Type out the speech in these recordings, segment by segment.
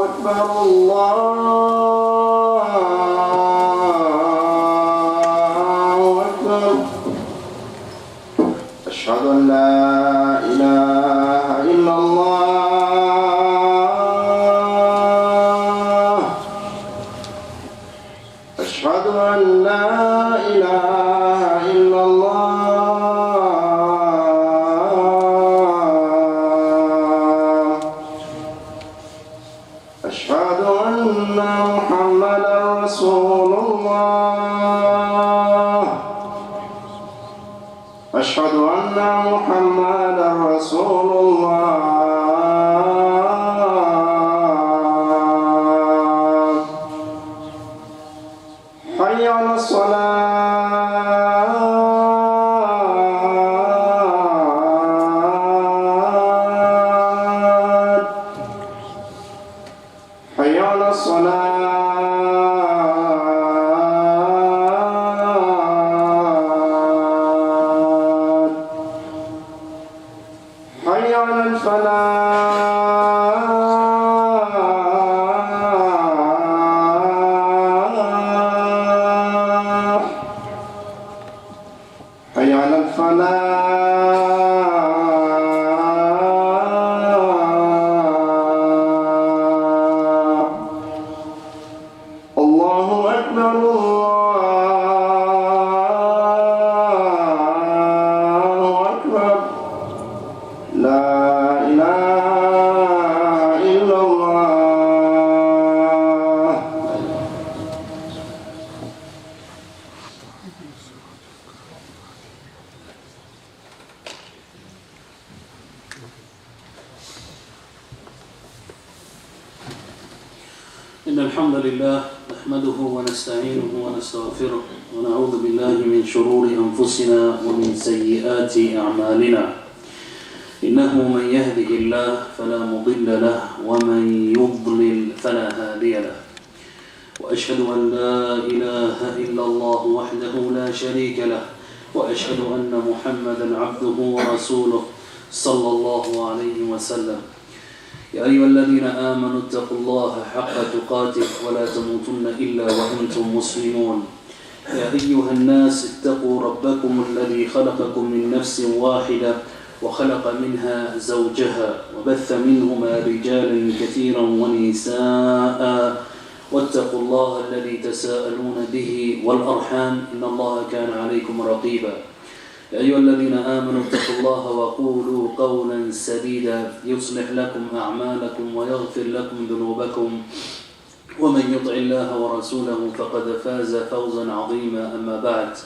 أكبر الله أكبر أشهد أن لا إله إلا الله أشهد أن لا إله إلا الله أشهد أن محمدا رسول الله أشهد أن محمدا رسول الله حي على الصلاة حي على الصلاة حي على الفلاح حي على الفلاح الله أكبر الله أكبر لا إله إلا الله إن الحمد لله نحمده ونستعينه ونستغفره ونعوذ بالله من شرور أنفسنا ومن سيئات أعمالنا إنه من يهده الله فلا مضل له ومن يضلل فلا هادي له وأشهد أن لا إله إلا الله وحده لا شريك له وأشهد أن محمدا عبده ورسوله صلى الله عليه وسلم يا أيها الذين آمنوا اتقوا الله حق تقاته ولا تموتن إلا وأنتم مسلمون يا أيها الناس اتقوا ربكم الذي خلقكم من نفس واحدة وخلق منها زوجها وبث منهما رجالا كثيرا ونساء واتقوا الله الذي تساءلون به والأرحام إن الله كان عليكم رقيبا يا أيها الذين آمنوا اتقوا الله وقولوا قولا سديدا يصلح لكم أعمالكم ويغفر لكم ذنوبكم ومن يطع الله ورسوله فقد فاز فوزا عظيما أما بعد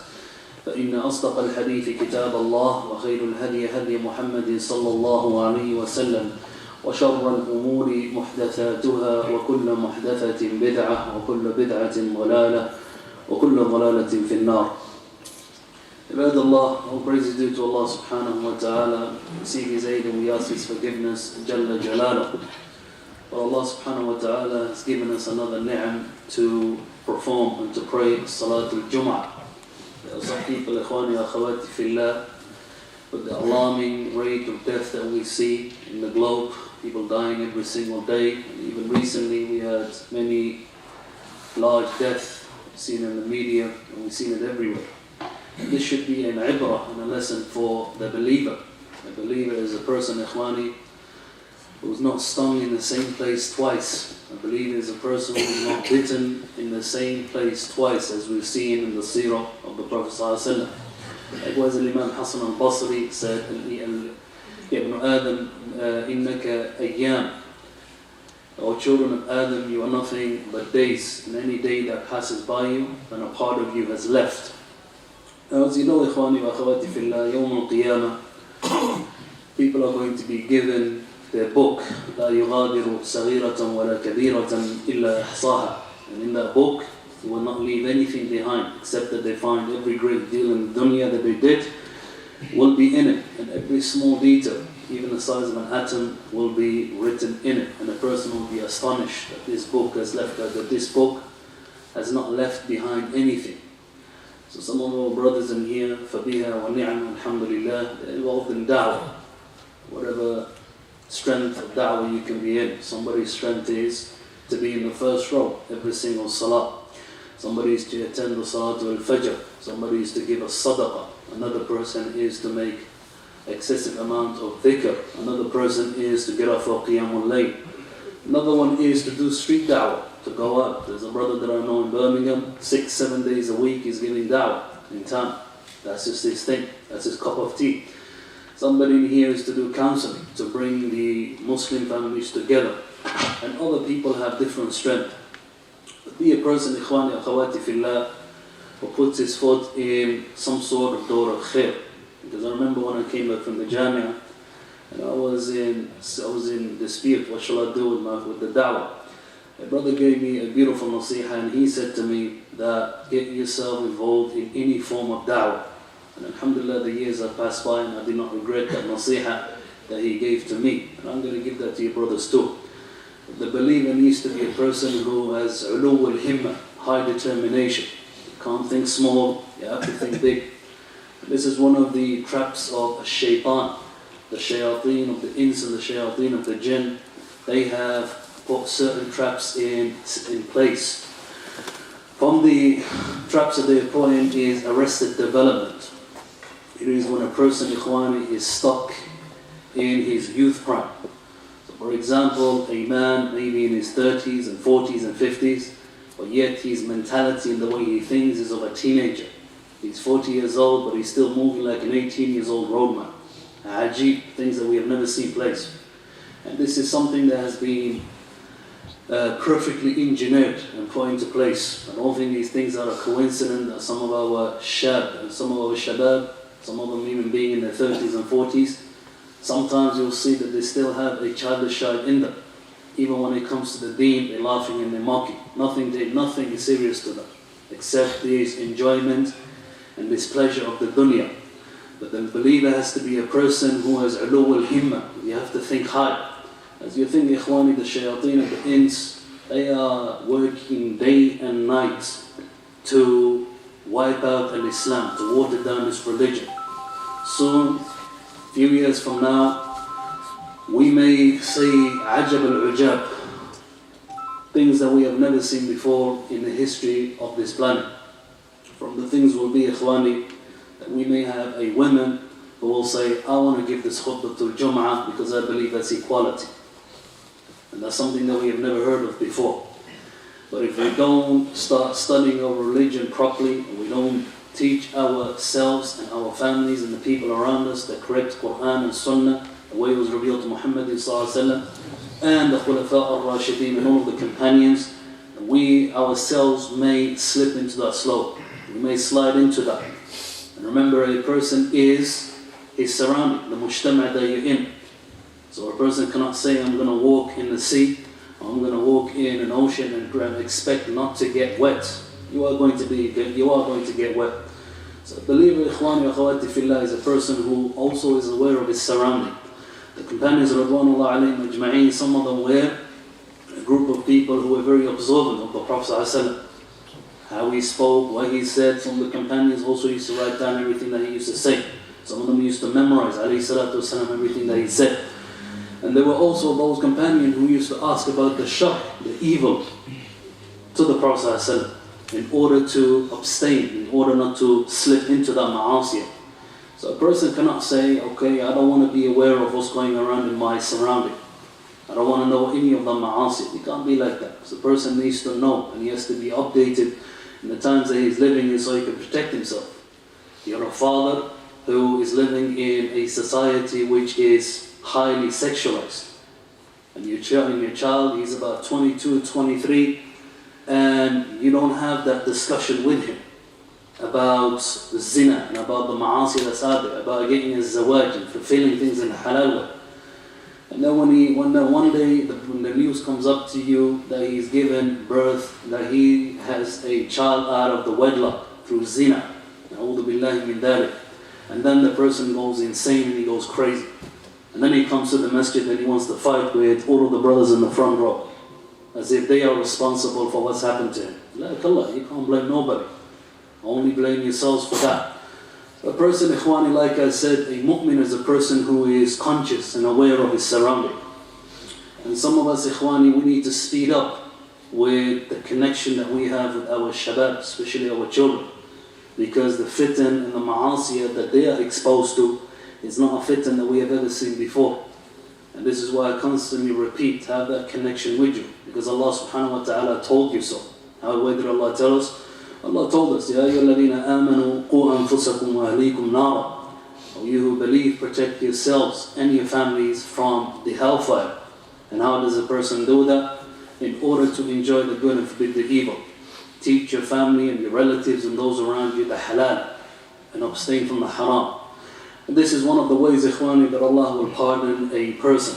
فإن أصدق الحديث كتاب الله وخير الهدي هدي محمد صلى الله عليه وسلم وشر الأمور محدثاتها وكل محدثة بدعة وكل بدعة ضلالة وكل ضلالة في النار. Ibad Allah, all praise is due to Allah subhanahu wa ta'ala. We seek His aid and we ask His forgiveness, Jalla Jalaluh. But Allah subhanahu wa ta'ala has given us another ni'am to perform and to pray Salatul Jumah. There are some people, ikhwani akhawati fillah, with the alarming rate of death that we see in the globe, people dying every single day. And even recently we had many large deaths seen in the media, and we've seen it everywhere. This should be an ibrah and a lesson for the believer. The believer is a person, ikhwani, who is not stung in the same place twice. A believer is a person who is not bitten in the same place twice, as we've seen in the seerah of the Prophet ﷺ. Likewise, Imam Hassan al-Basri said, Ya ibn Adam, innaka ayyam. O children of Adam, you are nothing but days, and any day that passes by you, then a part of you has left. Now, as you know, ikhwani wa akhawati fillah, yawm al-qiyamah, people are going to be given their book, لا يغادر صغيرة ولا كبيرة إلا أحصاها. And in that book, they will not leave anything behind, except that they find every great deal in the dunya that they did will be in it, and every small detail, even the size of an atom, will be written in it. And a person will be astonished that this book has left, that this book has not left behind anything. So some of our brothers in here, فَبِهَا وَنِعَمَ alhamdulillah, they're involved in da'wah. Whatever strength of da'wah you can be in. Somebody's strength is to be in the first row every single salah. Somebody is to attend the Salatul Fajr. Somebody is to give a sadaqah. Another person is to make excessive amount of dhikr. Another person is to get up for Qiyamul Layl. Another one is to do street da'wah, to go out. There's a brother that I know in Birmingham, 6-7 days a week he's giving da'wah in town. That's just his thing, that's his cup of tea. Somebody in here is to do counseling, to bring the Muslim families together. And other people have different strength. But be a person, ikhwani, akhawati fillah, who puts his foot in some sort of door of khair. Because I remember when I came back from the Jamia, and I was in dispute, what shall I do with the da'wah? A brother gave me a beautiful nasiha, and he said to me that get yourself involved in any form of da'wah. And alhamdulillah, the years have passed by and I did not regret that nasiha that he gave to me. And I'm going to give that to your brothers too. The believer needs to be a person who has ulu al-himma, high determination. You can't think small, you have to think big. This is one of the traps of shaitan. The shayateen of the ins and the shayateen of the jinn, they have put certain traps in place. From the traps that they have put in is arrested development. It is when a person, ikhwani, is stuck in his youth prime. So for example, a man maybe in his 30s and 40s and 50s, but yet his mentality and the way he thinks is of a teenager. He's 40 years old, but he's still moving like an 18-year-old roadman. Ajib, things that we have never seen place. And this is something that has been perfectly engineered and put into place. I don't think these things are a coincidence that some of our shab and some of our shabab, some of them even being in their 30s and 40s, sometimes you'll see that they still have a childish side in them. Even when it comes to the deen, they're laughing and they're mocking. Nothing is serious to them, except this enjoyment and this pleasure of the dunya. But the believer has to be a person who has ulu al-himma. You have to think high. As you think, ikhwani, the shayateen of the ins, they are working day and night to wipe out al-Islam, to water down this religion. Soon, a few years from now, we may see ajab al-ujab, things that we have never seen before in the history of this planet. From the things will be, ikhwani, that we may have a woman who will say, I want to give this khutbah to Jumah because I believe that's equality. And that's something that we have never heard of before. But if we don't start studying our religion properly, and we don't teach ourselves and our families and the people around us the correct Quran and Sunnah, the way it was revealed to Muhammad and the Khulafa al-Rashideen and all of the companions, we ourselves may slip into that slope. We may slide into that. And remember, a person is his surrounding, the mujtama' that you're in. So a person cannot say, I'm going to walk in the sea, or I'm going to walk in an ocean and expect not to get wet. You are going to get wet. So a believer, ikhwani wa akhawati fillah, is a person who also is aware of his surrounding. The companions, radwanullah alayhim ajma'een, some of them were a group of people who were very observant of the Prophet ﷺ. How he spoke, what he said. Some of the companions also used to write down everything that he used to say. Some of them used to memorize everything that he said. And there were also those companions who used to ask about the shar, the evil, to the Prophet ﷺ, in order to abstain, in order not to slip into that ma'asiyah. So a person cannot say, okay, I don't want to be aware of what's going around in my surrounding. I don't want to know any of the ma'asiyah. It can't be like that. So a person needs to know, and he has to be updated in the times that he's living in so he can protect himself. You're a father who is living in a society which is highly sexualized. And your child, he's about 22, 23, and you don't have that discussion with him about the zina and about the ma'asi that's out there, about getting a zawaj and fulfilling things in the halal way. And then when one day when the news comes up to you that he's given birth, that he has a child out of the wedlock through zina, na'udhu billahi min dhalik, and then the person goes insane and he goes crazy. And then he comes to the masjid and he wants to fight with all of the brothers in the front row, as if they are responsible for what's happened to him. Like Allah, you can't blame nobody. Only blame yourselves for that. A person, ikhwani, like I said, a mu'min is a person who is conscious and aware of his surrounding. And some of us, ikhwani, we need to speed up with the connection that we have with our shabab, especially our children. Because the fitan and the ma'asiyah that they are exposed to is not a fitan that we have ever seen before. And this is why I constantly repeat, have that connection with you. Because Allah subhanahu wa ta'ala told you so. How way did Allah tell us? Allah told us, Ya ayyuhalladhina amanu qu anfusakum wa ahlikum nara. O you who believe, protect yourselves and your families from the hellfire. And how does a person do that? In order to enjoy the good and forbid the evil. Teach your family and your relatives and those around you the halal and abstain from the haram. And this is one of the ways, ikhwani, that Allah will pardon a person.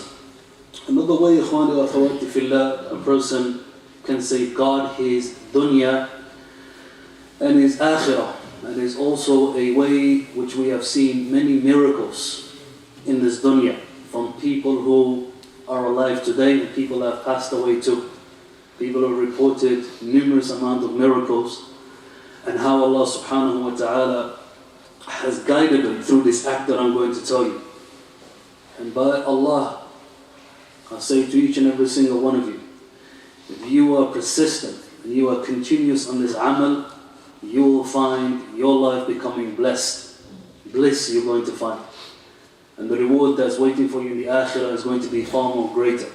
Another way, ikhwani wa akhawati fillah, a person can safeguard his dunya and his akhirah. And is also a way which we have seen many miracles in this dunya from people who are alive today and people that have passed away too. People have reported numerous amount of miracles and how Allah subhanahu wa ta'ala has guided them through this act that I'm going to tell you. And by Allah, I say to each and every single one of you, if you are persistent and you are continuous on this amal, you will find your life becoming blessed. Bliss you're going to find. And the reward that's waiting for you in the akhirah is going to be far more greater.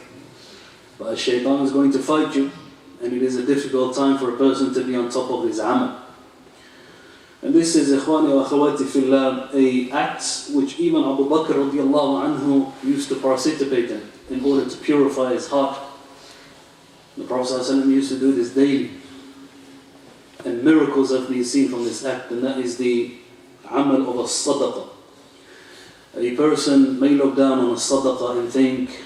But shaitan is going to fight you, and it is a difficult time for a person to be on top of his amal. And this is, ikhwani wa akhawati fillah, a act which even Abu Bakr radiallahu anhu used to participate in order to purify his heart. The Prophet ﷺ used to do this daily. And miracles have been seen from this act, and that is the amal of a sadaqah. A person may look down on a sadaqah and think,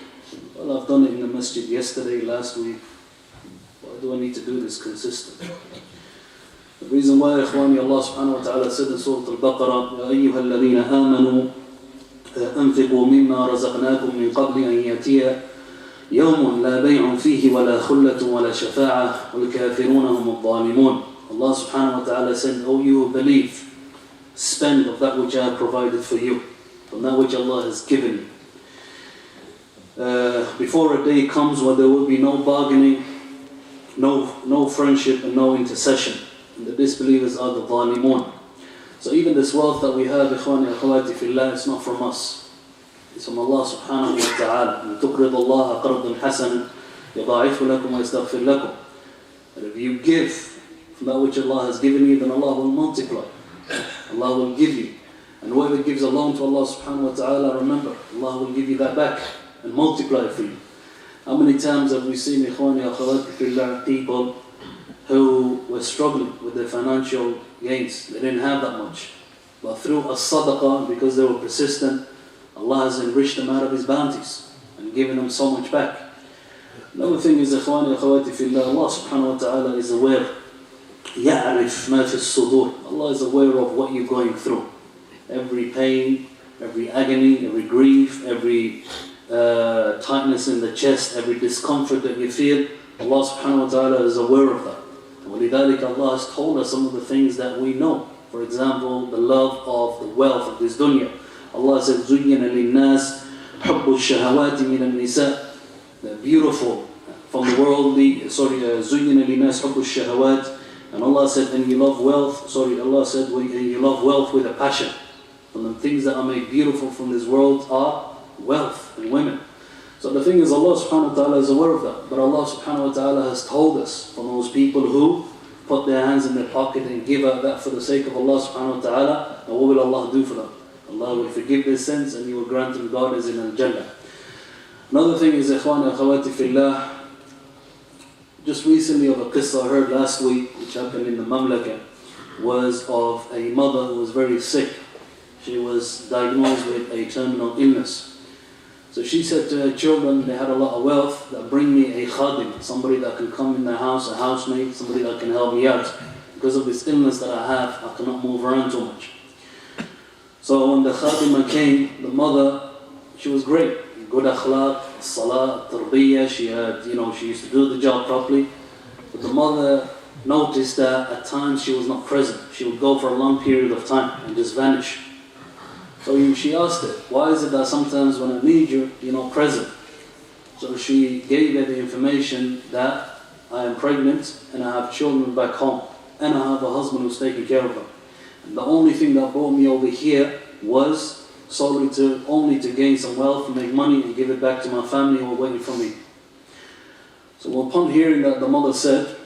well, I've done it in the masjid yesterday, last week. Why do I need to do this consistently? The reason why, ikhwani, Allah subhanahu wa ta'ala said in Surah Al-Baqarah, يَا أَيُّهَا الَّذِينَ آمَنُوا أَنفِقُوا مِمَّا رَزَقْنَاكُم مِّن قَبْلِ أَن يَأْتِيَ يَوْمٌ لَا بَيْعٌ فِيهِ وَلَا خُلَّةٌ وَلَا شَفَاعَةٌ وَالْكَافِرُونَ هُمُ الظَّالِمُونَ. Allah subhanahu wa ta'ala said, O you who believe, spend of that which I have provided for you, from that which Allah has given you. Before a day comes where there will be no bargaining, no friendship and no intercession. And the disbelievers are the zalimun. So even this wealth that we have, ikhwani akhawati fillah, it's not from us. It's from Allah subhanahu wa ta'ala. And تُقْرِضُ اللَّهَ قَرْضًا حَسَنًا يَضَاعِفُ لَكُمْ وَيَسْتَغْفِرْ لَكُمْ. And if you give from that which Allah has given you, then Allah will multiply. Allah will give you. And whoever gives a loan to Allah subhanahu wa ta'ala, remember, Allah will give you that back and multiply it for you. How many times have we seen, ikhwani akhawati fillah, people who were struggling with their financial gains? They didn't have that much. But through a sadaqah, because they were persistent, Allah has enriched them out of His bounties and given them so much back. Another thing is, ikhwani akhawati fillah, Allah subhanahu wa ta'ala is aware. يَعْرِفْ مَا فِي الصُّدُورِ. Allah is aware of what you're going through. Every pain, every agony, every grief, every tightness in the chest, every discomfort that you feel, Allah subhanahu wa ta'ala is aware of that. And وَلِذَلِكَ Allah has told us some of the things that we know. For example, the love of the wealth of this dunya. Allah said, زُيِّنَ لِلنَّاسِ حُبُّ الشَّهَوَاتِ مِنَ النِّسَاءِ. The beautiful from the worldly, زُيِّنَ لِلنَّاسِ حُبُّ الشَّهَوَاتِ. And Allah said, and you love wealth, Allah said, and you love wealth with a passion. And the things that are made beautiful from this world are wealth and women. So the thing is, Allah subhanahu wa ta'ala is aware of that. But Allah subhanahu wa ta'ala has told us from those people who put their hands in their pocket and give out that for the sake of Allah subhanahu wa ta'ala, and what will Allah do for them? Allah will forgive their sins and He will grant them gardens in Al-Jannah. Another thing is, ikhwani akhawati fillah, just recently of a qissa I heard last week, which happened in the Mamlaka, was of a mother who was very sick. She was diagnosed with a terminal illness. So she said to her children, they had a lot of wealth, that bring me a khadim, somebody that can come in the house, a housemaid, somebody that can help me out. Because of this illness that I have, I cannot move around too much. So when the khadimah came, the mother, she was great. Good akhlaq, salah, tarbiyah, she had, she used to do the job properly. But the mother noticed that at times she was not present. She would go for a long period of time and just vanish. So she asked her, why is it that sometimes when I need you, you're not present? So she gave her the information that I am pregnant and I have children back home and I have a husband who's taking care of them. And the only thing that brought me over here was only to gain some wealth, make money and give it back to my family who are waiting for me. So upon hearing that, the mother said,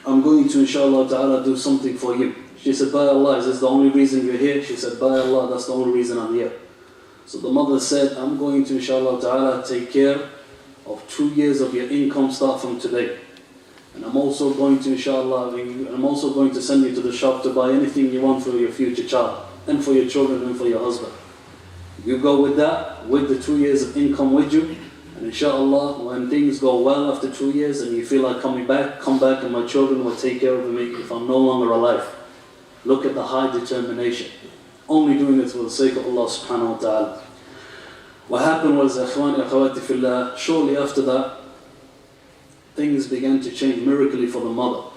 I'm going to inshallah ta'ala do something for you. She said, by Allah, is this the only reason you're here? She said, by Allah, that's the only reason I'm here. So the mother said, I'm going to inshallah ta'ala take care of 2 years of your income start from today. And I'm also going to inshallah, I'm also going to send you to the shop to buy anything you want for your future child and for your children and for your husband. You go with that, with the 2 years of income with you, and inshallah, when things go well after 2 years and you feel like coming back, come back and my children will take care of me if I'm no longer alive. Look at the high determination. Only doing it for the sake of Allah subhanahu wa ta'ala. What happened was, akhwani akhawati fillah, shortly after that, things began to change miraculously for the mother.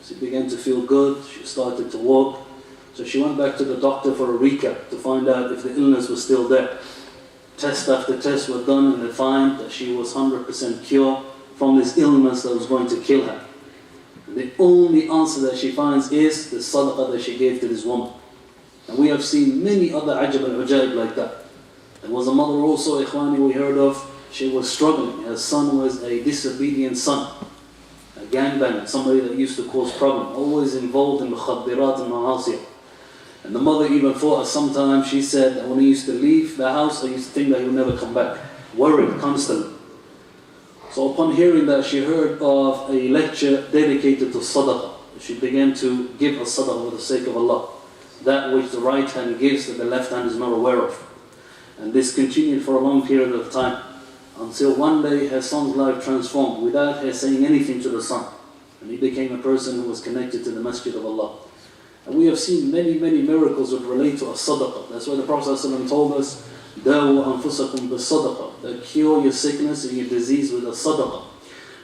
She began to feel good, she started to walk. So she went back to the doctor for a recap to find out if the illness was still there. Test after test were done and they find that she was 100% cured from this illness that was going to kill her. And the only answer that she finds is the sadaqah that she gave to this woman. And we have seen many other ajab al-ujaib like that. There was a mother also, ikhwani, we heard of, she was struggling. Her son was a disobedient son, a gangbanger, somebody that used to cause problems, always involved in mukhaddirat and ma'asiyah. And the mother even thought sometimes, she said that when he used to leave the house, I used to think that he would never come back, worried constantly. So upon hearing that, she heard of a lecture dedicated to sadaqah. She began to give a sadaqah for the sake of Allah, that which the right hand gives that the left hand is not aware of. And this continued for a long period of time, until one day her son's life transformed without her saying anything to the son. And he became a person who was connected to the Masjid of Allah. And we have seen many, many miracles that relate to a sadaqah. That's why the Prophet ﷺ told us, Dawu anfusakum bis-sadaqah, that cure your sickness and your disease with a sadaqah.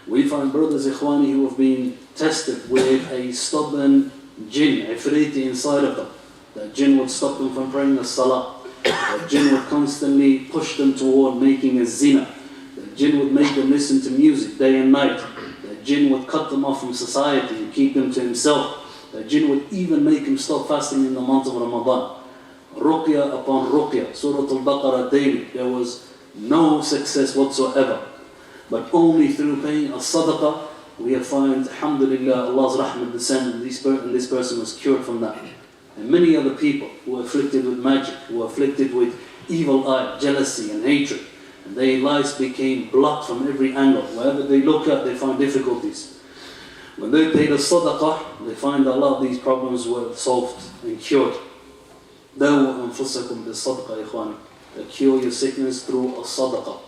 We find brothers, ikhwani, who have been tested with a stubborn jinn, ifriti inside of them. That jinn would stop them from praying the salah. That jinn would constantly push them toward making a zina. That jinn would make them listen to music day and night. That jinn would cut them off from society and keep them to himself. That jinn would even make him stop fasting in the month of Ramadan. Ruqya upon ruqya, Surah Al-Baqarah daily, there was no success whatsoever. But only through paying a sadaqah, we have found, alhamdulillah, Allah's rahmah descend, and this person was cured from that. And many other people who were afflicted with magic, who were afflicted with evil eye, jealousy and hatred, and their lives became blocked from every angle. Wherever they look at, they find difficulties. When they paid a sadaqah, they find a lot of these problems were solved and cured. Dawu anfusakum bis-sadaqah, ikhwani. That cure your sickness through a sadaqah.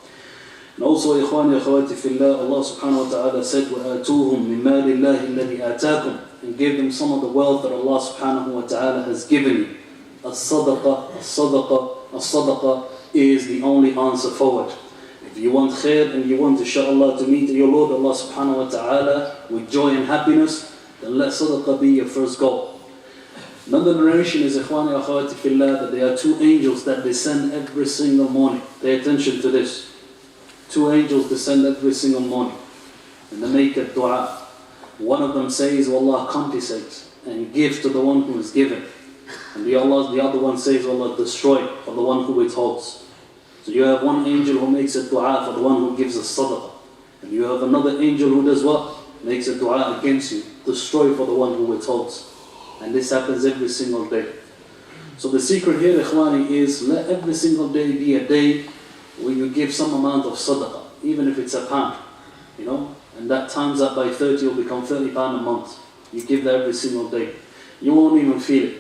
And also, ikhwani, akhawati fillah, Allah subhanahu wa ta'ala said, وَآتُوهُمْ مِنْ مَالِ اللَّهِ الَّذِي آتَاكُمْ, and give them some of the wealth that Allah subhanahu wa ta'ala has given you. As-sadaqah, as-sadaqah, as-sadaqah is the only answer forward. If you want khair and you want inshallah to meet your Lord Allah subhanahu wa ta'ala with joy and happiness, then let sadaqah be your first goal. Another narration is, ikhwani akhawati fillah, that there are 2 angels that descend every single morning. Pay attention to this. 2 angels descend every single morning and they make a dua. One of them says, "Wallah, compensate and give to the one who is given." And the other one says, "Allah, destroy for the one who withholds." So you have one angel who makes a dua for the one who gives a sadaqah. And you have another angel who does what? Makes a dua against you. Destroy for the one who withholds. And this happens every single day. So the secret here, ikhwani, is let every single day be a day where you give some amount of sadaqah, even if it's £1, you know, and that times up by 30 will become £30 a month. You give that every single day. You won't even feel it.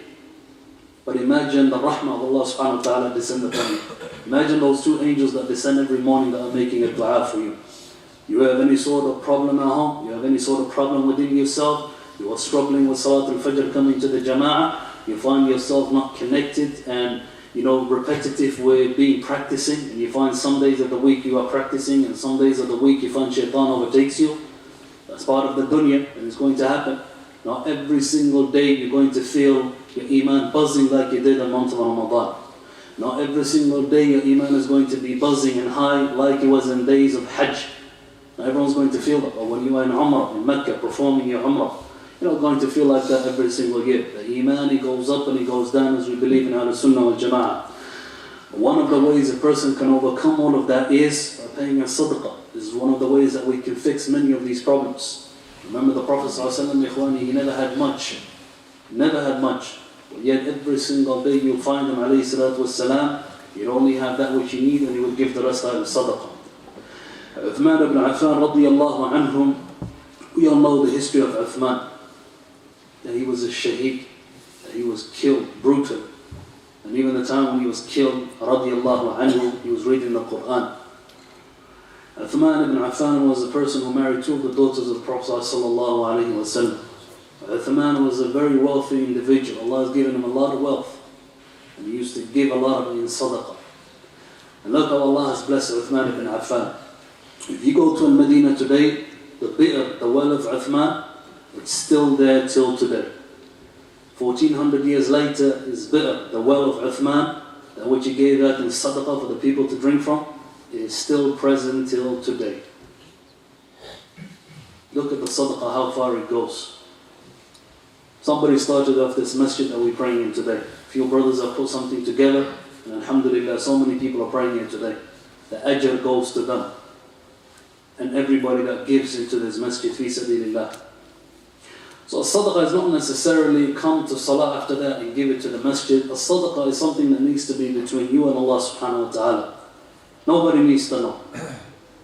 But imagine the rahmah of Allah subhanahu wa ta'ala descend upon you. Imagine those 2 angels that descend every morning that are making a dua for you. You have any sort of problem at home, you have any sort of problem within yourself, you are struggling with Salat al-Fajr coming to the Jama'ah, you find yourself not connected and repetitive with being practicing, and you find some days of the week you are practicing and some days of the week you find shaitan overtakes you. That's part of the dunya and it's going to happen. Now every single day you're going to feel your iman buzzing like you did in the month of Ramadan. Now every single day your iman is going to be buzzing and high like it was in days of Hajj. Everyone's going to feel that. But when you are in Umrah, in Mecca, performing your Umrah, you're not going to feel like that every single year. The Iman, he goes up and he goes down as we believe in Ahlul Sunnah wal Jama'ah. One of the ways a person can overcome all of that is by paying a sadaqah. This is one of the ways that we can fix many of these problems. Remember the Prophet ﷺ, he never had much. Never had much. But yet every single day you'll find him, alayhi salatu wassalam, he'd only have that which he need and he would give the rest out of sadaqah. Uthman ibn Affan radiyallahu anhum, we all know the history of Uthman. That he was a shaheed, that he was killed brutally. And even the time when he was killed, radiyallahu anhu, he was reading the Quran. Uthman ibn Affan was a person who married two of the daughters of the Prophet sallallahu alaihi wasallam. Uthman was a very wealthy individual. Allah has given him a lot of wealth. And he used to give a lot of it in sadaqah. And look how Allah has blessed Uthman ibn Affan. If you go to Medina today, the bi'r, the well of Uthman, it's still there till today. 1400 years later, his bi'r, the well of Uthman, that which he gave out in sadaqah for the people to drink from, is still present till today. Look at the sadaqah, how far it goes. Somebody started off this masjid that we're praying in today. A few brothers have put something together, and alhamdulillah, so many people are praying here today. The ajr goes to them. And everybody that gives into this masjid, fi sabilillah. So sadaqah is not necessarily come to salah after that and give it to the masjid. A sadaqah is something that needs to be between you and Allah subhanahu wa ta'ala. Nobody needs to know.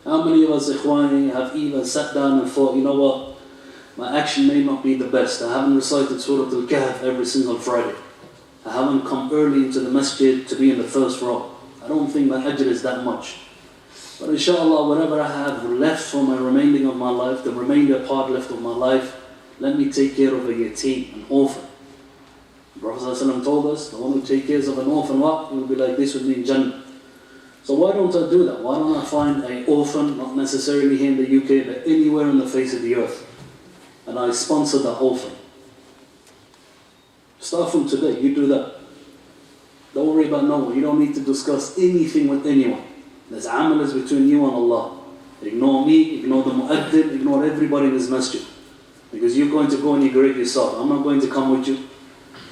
How many of us, ikhwani, have even sat down and thought, you know what, my action may not be the best. I haven't recited Surah Al-Kahf every single Friday. I haven't come early into the masjid to be in the first row. I don't think my ajr is that much. But inshallah, whatever I have left for my remaining of my life, the remainder part left of my life, let me take care of a yateen, an orphan. The Prophet ﷺ told us, the one who takes care of an orphan, what? He will be like this with me in Jannah. So why don't I do that? Why don't I find an orphan, not necessarily here in the UK, but anywhere on the face of the earth, and I sponsor that orphan? Start from today, you do that. Don't worry about no one. You don't need to discuss anything with anyone. There's amal is between you and Allah. Ignore me, ignore the mu'addin, ignore everybody in this masjid. Because you're going to go and you grade yourself. I'm not going to come with you.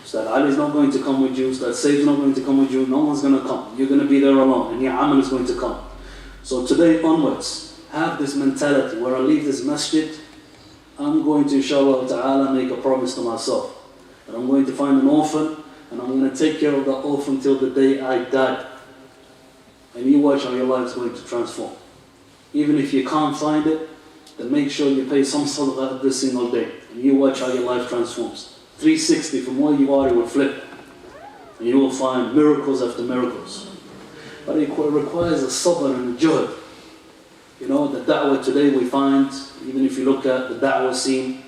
Ustad Ali is not going to come with you. Ustad Sayyid is not going to come with you. No one's going to come. You're going to be there alone and your amal is going to come. So today onwards, have this mentality. Where I leave this masjid, I'm going to, inshallah ta'ala, make a promise to myself. That I'm going to find an orphan and I'm going to take care of that orphan till the day I die. And you watch how your life is going to transform. Even if you can't find it, then make sure you pay some sadaqah every single day. And you watch how your life transforms. 360 from where you are, it will flip. And you will find miracles after miracles. But it requires a sabr and a juhd. You know, the da'wah today we find, even if you look at the da'wah scene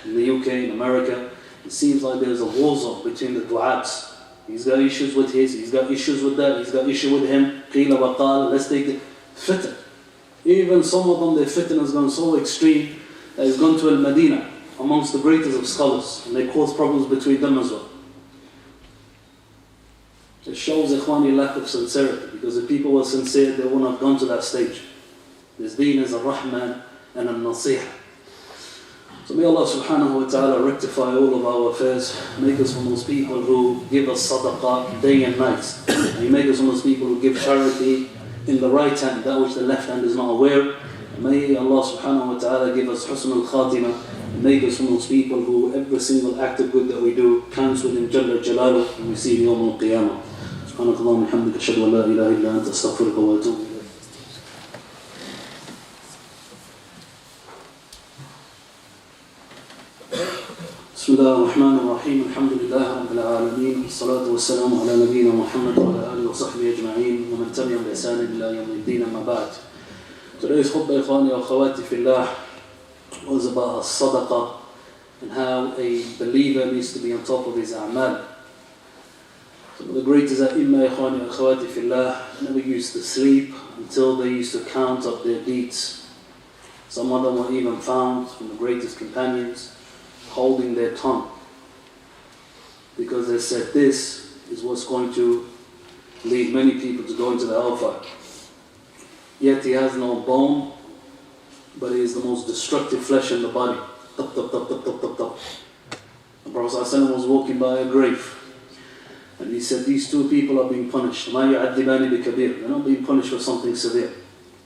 in the UK, in America, it seems like there's a war zone between the du'ats. He's got issues with his, he's got issues with that, he's got issue with him. Qila wa qala, let's take it. Fitn. Even some of them, their fitn has gone so extreme that it's gone to Al-Madinah, amongst the greatest of scholars, and they cause problems between them as well. It shows ikhwani lack of sincerity, because if people were sincere, they wouldn't have gone to that stage. This deen is a-Rahman and a-Nasihah. So may Allah subhanahu wa ta'ala rectify all of our affairs, make us from those people who give us sadaqah day and night. And make us from those people who give charity in the right hand, that which the left hand is not aware. And may Allah subhanahu wa ta'ala give us husn al-khatimah, and make us from those people who every single act of good that we do counts with him Jalla Jalaluh, and we see him yawm al-qiyamah. سبحانك اللهم وبحمدك أشهد أن لا إله إلا أنت أستغفرك وأتوب إليك. بسم الله الرحمن الرحيم الحمد لله رب العالمين والصلاة والسلام على نبينا محمد وعلى آله وصحبه أجمعين ومن تبعهم بإحسان إلى يوم الدين أما بعد. Today's khutbah, ikhwani wa akhawati fillah, was about sadaqah and how a believer needs to be on top of his a'mal. Some of the greatest a'imma, ikhwani wa akhawati fillah, never used to sleep until they used to count up their deeds. Some of them were even found from the greatest companions holding their tongue, because they said this is what's going to lead many people to go into the hellfire. Yet he has no bone but it is the most destructive flesh in the body. Tup, tup, tup, tup, tup, tup, tup. The Prophet ﷺ was walking by a grave, and he said, these two people are being punished. مَا يُعَذِّبَانِ بِكَبِيرٍ. They're not being punished for something severe.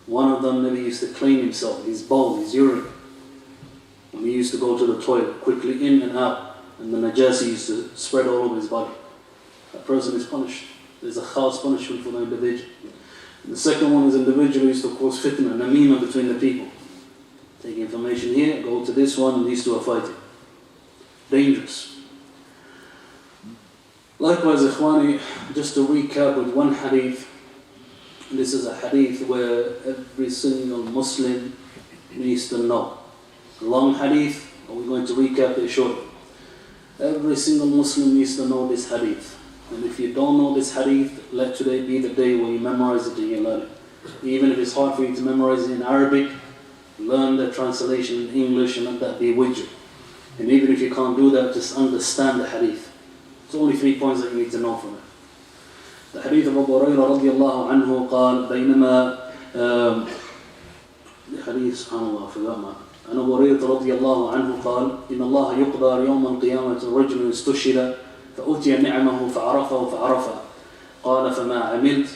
One of them maybe used to clean himself, his bowl, his urine. When he used to go to the toilet, quickly in and out, and the najasi used to spread all over his body. That person is punished. There's a khas punishment for the individual. And the second one is an individual who used to cause fitna, namima between the people. Take information here, go to this one, and these two are fighting. Dangerous. Likewise, ikhwani, just to recap with one hadith. This is a hadith where every single Muslim needs to know. A long hadith, but we're going to recap it shortly. Every single Muslim needs to know this hadith. And if you don't know this hadith, let today be the day when you memorize it and you learn it. Even if it's hard for you to memorize it in Arabic, learn the translation in English and let that be with you. And even if you can't do that, just understand the hadith. It's only 3 points that you need to know from it. The hadith of Abu Hurairah radiallahu anhu قال بينما the hadith, subhanallah, I forgot man. عن أبو هريرة رضي الله عنه قال إن الله يقدر يوم القيامة رجل استشهد فأتي نعمه فعرفها قال فما عملت.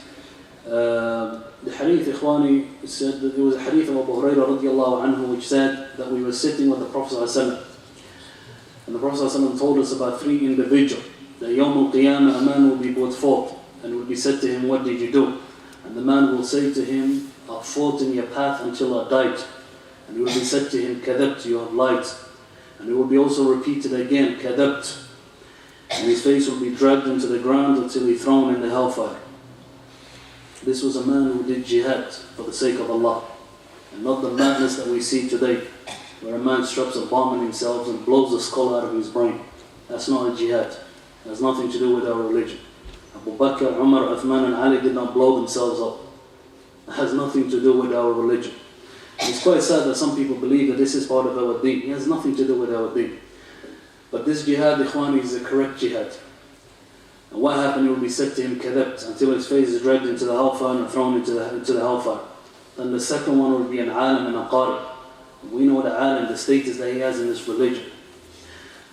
The hadith, ikhwani, said that there was a hadith of Abu Hurairah radiallahu anhu which said that we were sitting with the Prophet ﷺ, and the Prophet ﷺ told us about 3 individuals. That Yawm al-Qiyamah, a man will be brought forth, and it will be said to him, what did you do? And the man will say to him, I fought in your path until I died. And it will be said to him, Kadhabt, you have lied. And it will be also repeated again, Kadhabt. And his face will be dragged into the ground until he's thrown in the hellfire. This was a man who did jihad for the sake of Allah. And not the madness that we see today, where a man straps a bomb on himself and blows the skull out of his brain. That's not a jihad. It has nothing to do with our religion. Abu Bakr, Umar, Uthman and Ali did not blow themselves up. It has nothing to do with our religion. And it's quite sad that some people believe that this is part of our deen. It has nothing to do with our deen. But this jihad, ikhwani, is the correct jihad. And what happened, it will be said to him, Kadhabt, until his face is dragged into the hellfire and thrown into the hellfire. Then the second one will be an alim and a qari. We know the alim, the status that he has in this religion.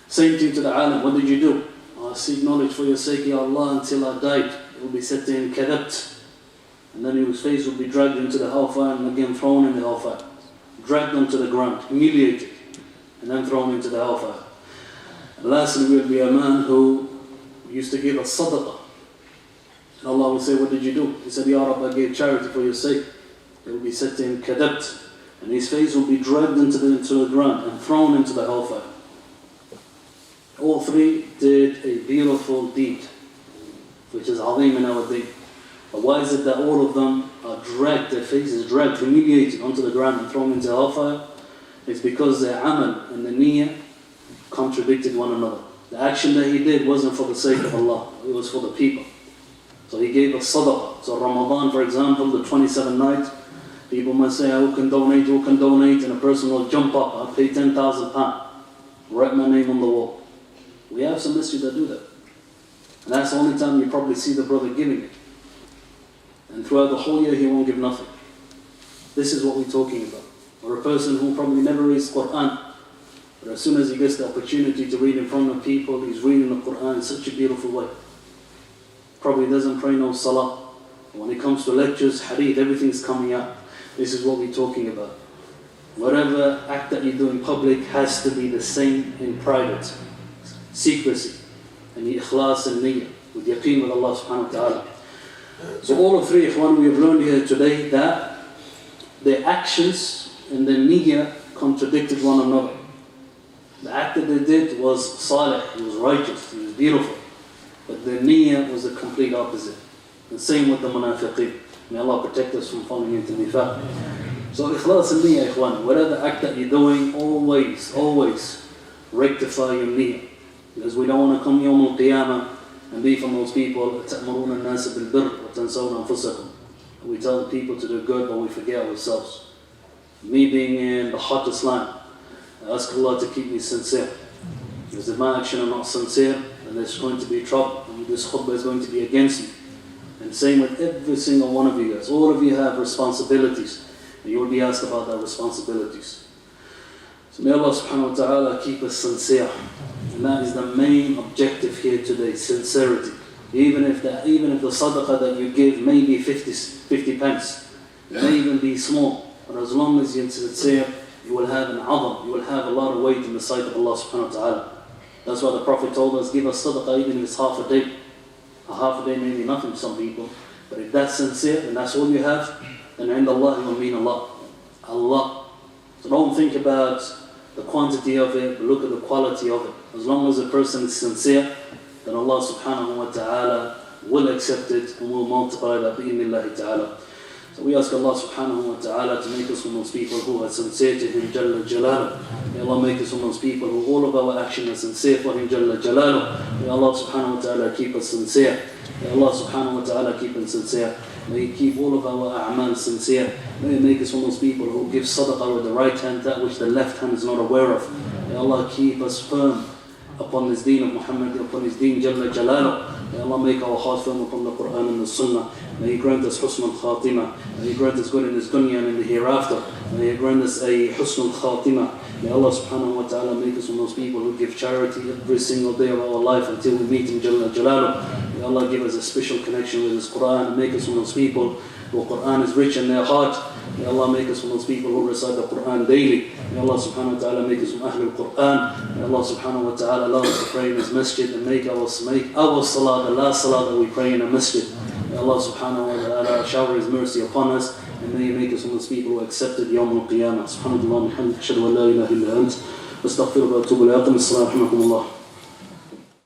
Same thing to the alim, what did you do? I seek knowledge for your sake, Ya Allah, until I died. It will be said to him, Kadhabt. And then his face will be dragged into the hellfire and again thrown in the hellfire. Dragged onto the ground, humiliated, and then thrown into the hellfire. And lastly will be a man who used to give a sadaqah. And Allah will say, what did you do? He said, Ya Rabbi, I gave charity for your sake. It will be said to him, Kadhabt. And his face will be dragged into the ground and thrown into the hellfire. All 3 did a beautiful deed, which is azim in our deen. But why is it that all of them are dragged, their faces dragged, humiliated onto the ground and thrown into hellfire? It's because their amal and the niyyah contradicted one another. The action that he did wasn't for the sake of Allah, it was for the people. So he gave a sadaqah. So Ramadan, for example, the 27th night, people must say, who can donate, and a person will jump up, I'll pay £10,000, write my name on the wall. We have some masjid that do that. And that's the only time you probably see the brother giving it. And throughout the whole year he won't give nothing. This is what we're talking about. Or a person who probably never reads Qur'an, but as soon as he gets the opportunity to read in front of people, he's reading the Qur'an in such a beautiful way. Probably doesn't pray no salah. When it comes to lectures, hadith, everything's coming out. This is what we're talking about. Whatever act that you do in public has to be the same in private. Secrecy and the ikhlas and niyyah with yaqeen with Allah subhanahu wa ta'ala. So all of 3, ikhwan, we have learned here today that their actions and their niyyah contradicted one another. The act that they did was salih, it was righteous, it was beautiful. But their niyyah was the complete opposite. And same with the munafiqeen. May Allah protect us from falling into nifaq. So ikhlas and niyyah, ikhwan, whatever act that you're doing, always rectify your niyyah. Because we don't want to come Yawm al-Qiyamah and be from those people, تَأْمُرُونَ النَّاسَ بِالْبِرِّ وَتَنْسَوْنَ أَنفُسَكُمْ. We tell the people to do good, but we forget ourselves. Me being in the hottest line, I ask Allah to keep me sincere. Because if my actions are not sincere, then there's going to be trouble, and this khutbah is going to be against me. And same with every single one of you guys. All of you have responsibilities. and you will be asked about their responsibilities. So may Allah subhanahu wa ta'ala keep us sincere. And that is the main objective here today, sincerity. Even if the sadaqah that you give may be 50 pence, it may even be small, but as long as you're sincere, you will have an azam, you will have a lot of weight in the sight of Allah subhanahu wa ta'ala. That's why the Prophet told us, give us sadaqah even if it's half a day. A half a day may be nothing to some people, but if that's sincere and that's all you have, then عند Allah it will mean a lot. Allah. So don't think about the quantity of it, but look at the quality of it. As long as a person is sincere, then Allah subhanahu wa ta'ala will accept it and will multiply that bi'idhnillahi ta'ala. So we ask Allah subhanahu wa ta'ala to make us from those people who are sincere to Him Jalla Jalaluh. May Allah make us from those people who all of our action is sincere for Him Jalla Jalaluh. May Allah subhanahu wa ta'ala keep us sincere. May Allah subhanahu wa ta'ala keep us sincere. May He keep all of our a'mal sincere. May He make us from those people who give sadaqah with the right hand, that which the left hand is not aware of. May Allah keep us firm upon this deen of Muhammad, upon His deen Jalla Jalaluh. May Allah make our heart firm upon the Quran and the Sunnah. May He grant us husn al-khatimah. May He grant us good in this dunya and in the hereafter. May He grant us a husn al-khatimah. May Allah subhanahu wa ta'ala make us from those people who give charity every single day of our life until we meet Him Jalla Jalaluh. May Allah give us a special connection with His Quran and make us from those people who Quran is rich in their heart. May Allah make us from those people who recite the Quran daily. May Allah subhanahu wa ta'ala make us from Ahlul Quran. May Allah subhanahu wa ta'ala allow us to pray in His masjid and make our salah the last salah that we pray in a masjid. May Allah subhanahu wa ta'ala shower His mercy upon us, and may He make us from those people who accepted Yawm al-Qiyamah. Subhanallah, alhamdulillah, ashhadu an la ilaha illa ant, astaghfiruka wa atubu ilayk. Assalamu alaikum.